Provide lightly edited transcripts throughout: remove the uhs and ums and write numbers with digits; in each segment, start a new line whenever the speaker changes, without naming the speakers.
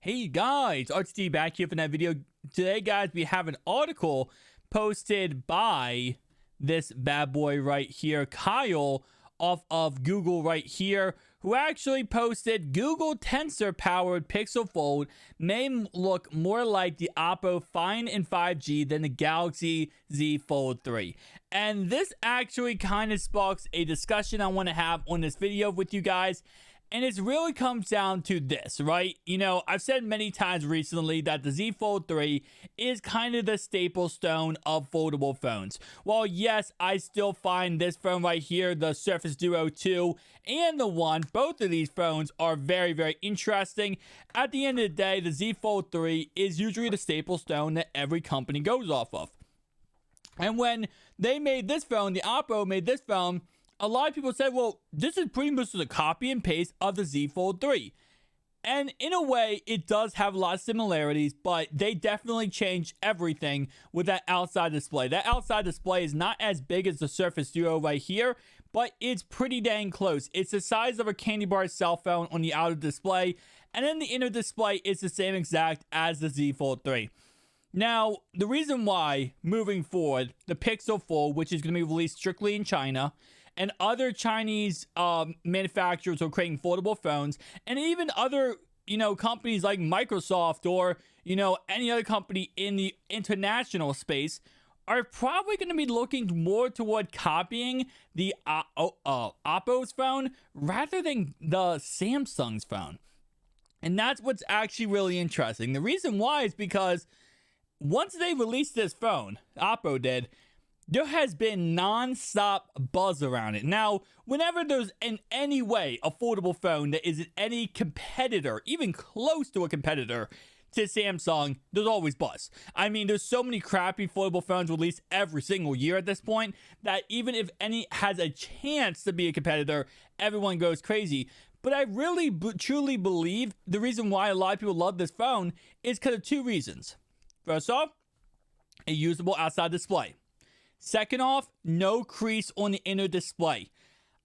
Hey guys, RTT back here for that video. Today, guys, we have an article posted by this bad boy right here, Kyle, off of Google right here, who actually posted Google Tensor powered Pixel Fold may look more like the Oppo Find in 5G than the Galaxy Z Fold 3. And this actually kind of sparks a discussion I want to have on this video with you guys. And it really comes down to this, right? You know, I've said many times recently that the Z Fold 3 is kind of the staple stone of foldable phones. While yes, I still find this phone right here, the Surface Duo 2 and the One, both of these phones are very, very interesting. At the end of the day, the Z Fold 3 is usually the staple stone that every company goes off of. And when they made this phone, the Oppo made this phone, a lot of people said, well, this is pretty much a copy and paste of the Z Fold 3. And in a way, it does have a lot of similarities, but they definitely changed everything with that outside display. That outside display is not as big as the Surface Duo right here, but it's pretty dang close. It's the size of a candy bar cell phone on the outer display, and then the inner display is the same exact as the Z Fold 3. Now, the reason why, moving forward, the Pixel Fold, which is going to be released strictly in China, and other Chinese manufacturers are creating foldable phones, and even other, companies like Microsoft or, any other company in the international space are probably going to be looking more toward copying the Oppo's phone rather than the Samsung's phone. And that's what's actually really interesting. The reason why is because once they released this phone, Oppo did, there has been non-stop buzz around it. Now, whenever there's in any way a foldable phone that isn't any competitor, even close to a competitor to Samsung, there's always buzz. I mean, there's so many crappy foldable phones released every single year at this point that even if any has a chance to be a competitor, everyone goes crazy. But I really truly believe the reason why a lot of people love this phone is because of two reasons. First off, a usable outside display. Second off, no crease on the inner display.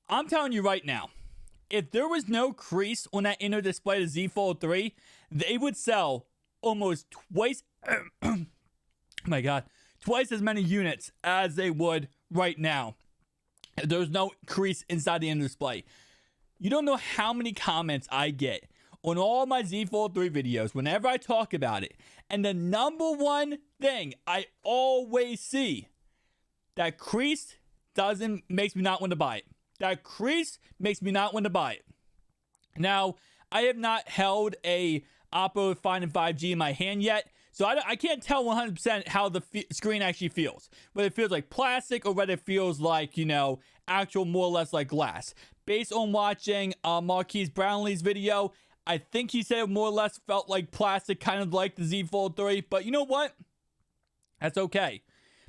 I'm telling you right now, if there was no crease on that inner display of Z Fold 3, they would sell almost twice, my God, twice as many units as they would right now. If there's no crease inside the inner display. You don't know how many comments I get on all my Z Fold 3 videos whenever I talk about it. And the number one thing I always see, that crease makes me not want to buy it. That crease makes me not want to buy it. Now, I have not held a Oppo Find in 5G in my hand yet, so I can't tell 100% how the screen actually feels. Whether it feels like plastic or whether it feels like, actual more or less like glass. Based on watching Marquise Brownlee's video, I think he said it more or less felt like plastic, kind of like the Z Fold 3. But you know what? That's okay.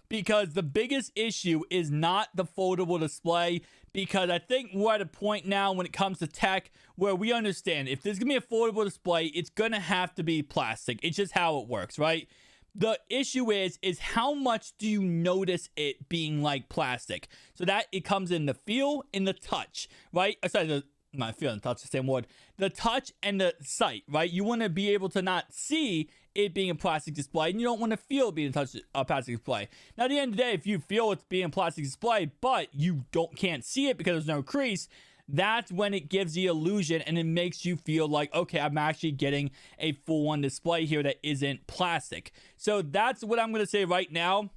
Because the biggest issue is not the foldable display, because I think we're at a point now when it comes to tech where we understand if there's going to be a foldable display, it's going to have to be plastic. It's just how it works, right? The issue is how much do you notice it being like plastic? So that it comes in the feel and the touch, right? Sorry, not feel and touch, the same word. The touch and the sight, right? You want to be able to not see it being a plastic display, and you don't want to feel it being a plastic display. Now, at the end of the day, if you feel it's being a plastic display, but you can't see it because there's no crease, that's when it gives the illusion and it makes you feel like, okay, I'm actually getting a full-on display here that isn't plastic. So that's what I'm going to say right now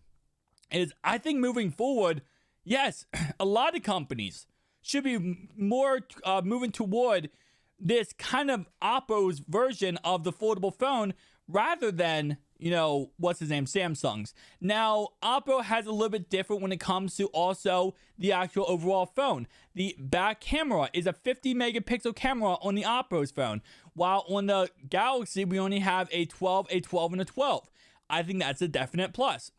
is I think moving forward, yes, a lot of companies should be more moving toward this kind of Oppo's version of the foldable phone rather than, Samsung's. Now, Oppo has a little bit different when it comes to also the actual overall phone. The back camera is a 50 megapixel camera on the Oppo's phone, while on the Galaxy, we only have a 12, and a 12. I think that's a definite plus.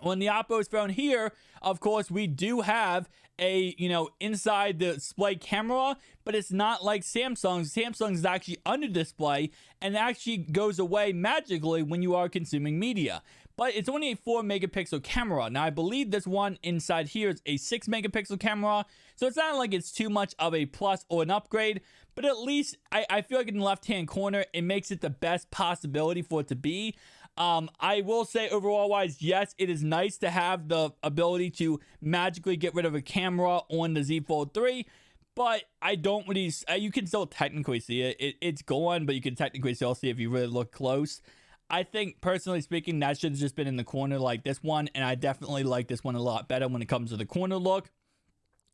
On the Oppo's phone here, of course, we do have a, inside the display camera, but it's not like Samsung's. Samsung's is actually under display and actually goes away magically when you are consuming media. But it's only a 4 megapixel camera. Now, I believe this one inside here is a 6 megapixel camera. So it's not like it's too much of a plus or an upgrade. but at least I feel like in the left-hand corner, it makes it the best possibility for it to be. I will say overall wise, yes, it is nice to have the ability to magically get rid of a camera on the Z Fold 3, but I don't really, you can still technically see it. It's gone, but you can technically still see if you really look close. I think, personally speaking, that should have just been in the corner like this one, and I definitely like this one a lot better when it comes to the corner look.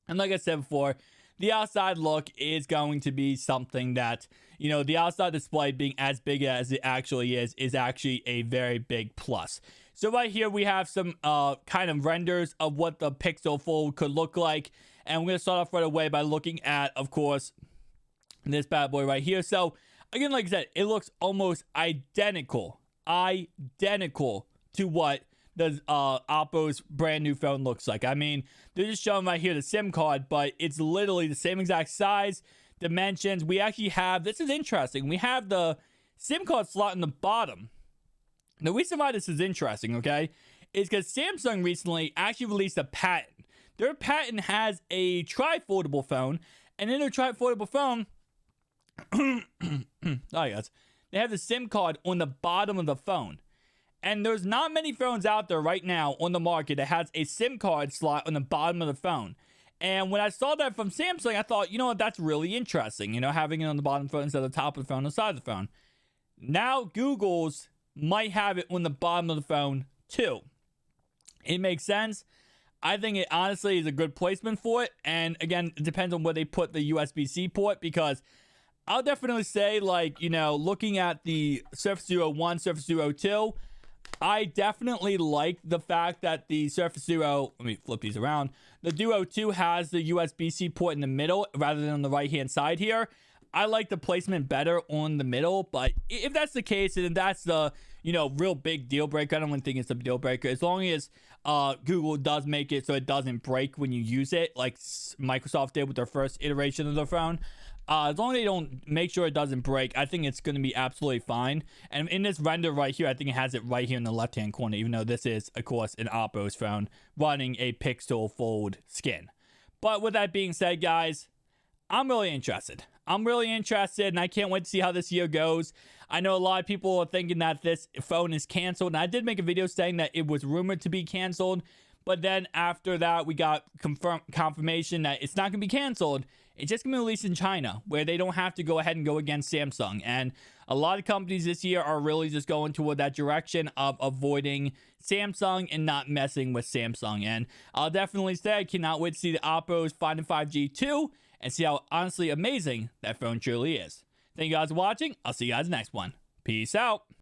And like I said before, the outside look is going to be something that, you know, the outside display being as big as it actually is actually a very big plus. So right here, we have some kind of renders of what the Pixel Fold could look like. And we're going to start off right away by looking at, of course, this bad boy right here. So again, like I said, it looks almost identical to what the Oppo's brand new phone looks like. I mean, they're just showing right here the SIM card, but it's literally the same exact size, dimensions. We actually have, this is interesting, we have the SIM card slot in the bottom. The reason why this is interesting, okay, is because Samsung recently actually released a patent. Their patent has a tri-foldable phone, and in their tri-foldable phone, guys, they have the SIM card on the bottom of the phone. And there's not many phones out there right now on the market that has a SIM card slot on the bottom of the phone. And when I saw that from Samsung, I thought, you know what, that's really interesting, you know, having it on the bottom of the phone instead of the top of the phone, on the side of the phone. Now Google's might have it on the bottom of the phone too. It makes sense. I think it honestly is a good placement for it. And again, it depends on where they put the USB-C port, because I'll definitely say, like, you know, looking at the Surface Duo 1, Surface Duo 2, I definitely like the fact that the Surface Duo, let me flip these around, the Duo 2 has the USB-C port in the middle rather than on the right-hand side here. I like the placement better on the middle, but if that's the case, and that's the, you know, real big deal breaker, I don't really think it's a deal breaker. As long as Google does make it so it doesn't break when you use it, like Microsoft did with their first iteration of their phone. As long as they don't make sure it doesn't break, I think it's going to be absolutely fine. And in this render right here, I think it has it right here in the left-hand corner, even though this is, of course, an Oppo's phone running a Pixel Fold skin. But with that being said, guys, I'm really interested. And I can't wait to see how this year goes. I know a lot of people are thinking that this phone is canceled, and I did make a video saying that it was rumored to be canceled, but then after that, we got confirmation that it's not going to be canceled. It's just going to be released in China, where they don't have to go ahead and go against Samsung. And a lot of companies this year are really just going toward that direction of avoiding Samsung and not messing with Samsung. And I'll definitely say I cannot wait to see the Oppo's Find 5G 2 and see how honestly amazing that phone truly is. Thank you guys for watching. I'll see you guys next one. Peace out.